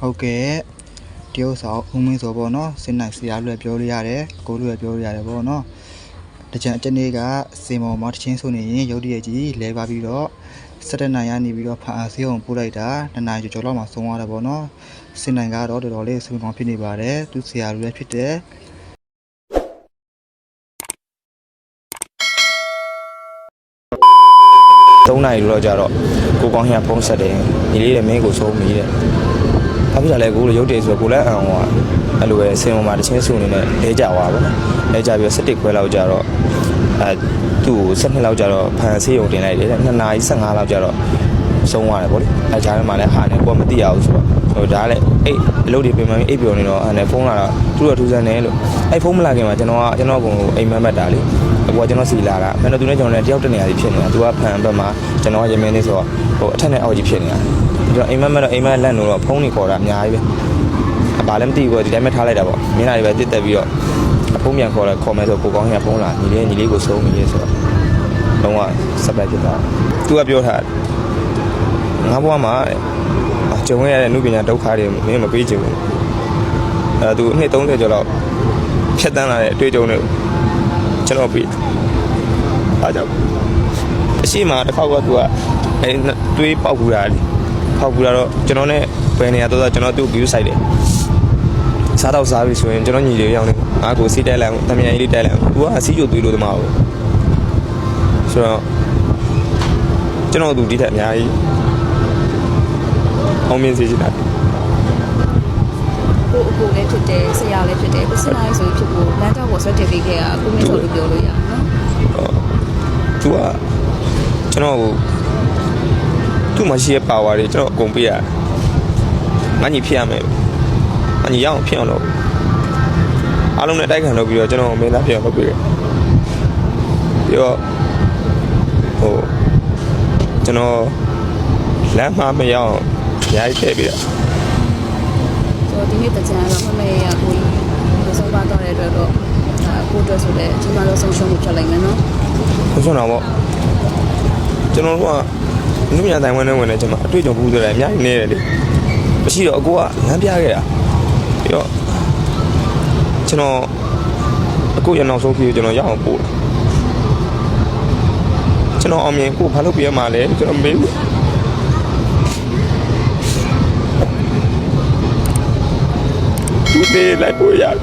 ဟုတ်ကဲ့တရုတ်ဆောင်ဦးမင်းစောပေါ့နော်စင်နိုင်ဆရာလွယ်ပြောလို့ရတယ်အကိုလွယ်ပြောလို့ရတယ်ပေါ့နော်တကြံအကျနေ့ကစေမော်မှာတချင်းဆိုနေရင်ရုတ်တရက်ကြီးလဲပါပြီးတော့17နိုင်ရနေပြီးတော့ဖန်ဆေးအောင်ပို့လိုက်တာ2နိုင်ကျော်လောက်မှဆုံးသွားတယ်ပေါ့နော်စင်နိုင်ကတော့တော်တော်လေးဆွေးကောင်းဖြစ်နေပါတယ်သူဆရာလွယ်ဖြစ်တယ်3နိုင်လို့ကြတော့ကိုကောင်းဟင်းဖုံးဆက်တယ်ညီလေးလည်းမင်းကိုဆုံးမိတယ်။ဘာဖြစ်လဲကိုရုပ်တည်ဆိုကိုလည်းအောင်ကအဲ့လိုပဲစင်ပေါ်မှာတချင်းစုနေနဲ့လဲကြသွားပါတော့။လဲကြပြီး17ခွဲလောက်ကြတော့သူ့ကို12လောက်ကြတော့ဖန်ဆေးုံတင်လိုက်တယ်2နာရီ15လောက်ကြတော့ဆုံးသွားတယ်ဗောလေ။အဲကြားထဲမှာလည်းဟာနဲ့ကိုမသိရဘူးဆိုတော့ဟိုဒါလည်းအိတ်အလုပ်တွေပြင်မှအိတ်ပြောနေတော့အဲ့ဖုန်းလာတော့သူ့တော့ထူးဆန်းတယ်လို့အဲ့ဖုန်းမလာခင်မှာကျွန်တော်ကိုအိမ်မက်မှတ်တာလေအပေါ်ကျွန်တော်စီလာတာမင်းတို့သူနဲ့ကျွန်တော်လည်းတယောက်တနေရာကြီးဖြစ်နေတာသူကဖန်ဘက်မှာကျွန်တော်ကရမင်းလေးဆိုတော့ဟိုအထက်နဲ့အောက်ကြီးဖြစ်နေတာကျွန်တော်အိမ်မက်မှတ်တော့အိမ်မက်လက်လို့တော့ဖုန်းတွေခေါ်တာအများကြီးပဲဘာလည်းမသိဘူးဒီတိုင်းပဲထားလိုက်တာပေါ့မင်းလာတွေပဲတစ်တက်ပြီးတော့ဖုန်းပြန်ခေါ်မယ်ဆိုကိုကောင်းဟင်းကဖုန်းလာညီလေးကိုဆုံးပြီဆိုတော့လုံးဝစပက်ဖြစ်သွားသူကပြောထားငါဘွားမှာကြုံရတဲ့နုပညာဒုက္ခတွေမင်းမပေးချင်ဘူးသူနှစ်30ကျော်လောက်ဖြတ်တန်းလာတဲ့အတွေ့အကြုံတွေကျွန်တော်ပြီးအားကြောင့်အရှိမတစ်ခေါက်ကသူကအဲတွေးပေါက်ကူတာလေပေါက်ကူတာတော့ကျွန်တော်နဲ့ဘယ်နေရာတော့ကျွန်တော်သူ့ view site တယ်စားတော့စားပြီဆိုရင်ကျွန်တော်ညီလေးရောက်နေငါကိုစီးတိုက်လိုက်အောင်တမြန်ကြီးလေးတိုက်လိုက်အောင်သူကအစီးကျိုသွေးလို့တမအောင်ဆိုတော့ကျွန်တော်သူဒီထက်အများကြီးအောင်မြင်စေချင်တာကိုအကိုလည်းဖြစ်တယ်ဆရာလည်းဖြစ်တယ်ပစ္စည်းလိုက်ဆိုဖြစ်ဖို့လမ်းကြောင်းကိုဆွတ်တင်ပေးခဲ့တာကိုမင်းတို့ပြောလို့ရနော်သူကကျွန်တော်သူ့မရှိတဲ့ power တွေကျွန်တော်အကုန်ပေးရတယ်ငါညီဖြစ်ရမယ်ငါညီရအောင်ဖြစ်အောင်လုပ်အားလုံးနဲ့တိုက်ခံလုပ်ပြီးတော့ကျွန်တော်မင်းသားဖြစ်အောင်လုပ်ပေးတယ်ပြီးတော့ကျွန်တော်လမ်းမှာမရောက်ရိုက်ခဲ့ပြီလားဆိုဒီနေ့တကြံတော့မမေရကိုကြီးဆုံးပါတော့တဲ့အတွက်တော့ကိုအတွက်ဆိုလည်းအချိန်မှတော့ဆုံးရှုံးမှုဖြစ်လိုက်မယ်နော်ဆုံးတော့ပေါ့ကျွန်တော်တို့ကနုပညာတိုင်ဝမ်နဲ့ဝင်နေကျွန်တော်အတွေ့အကြုံဘူးဆိုတယ်အများကြီးနေတယ်လေမရှိတော့အကိုကလမ်းပြခဲ့တာပြီးတော့ကျွန်တော်အကိုရနောက်ဆုံးပြီးကျွန်တော်ရအောင်ပို့ကျွန်တော်အောင်မြင်ကိုဘာလို့ပြရမှာလဲကျွန်တော်မေးသူပေးလိုက်ပို့ရတယ်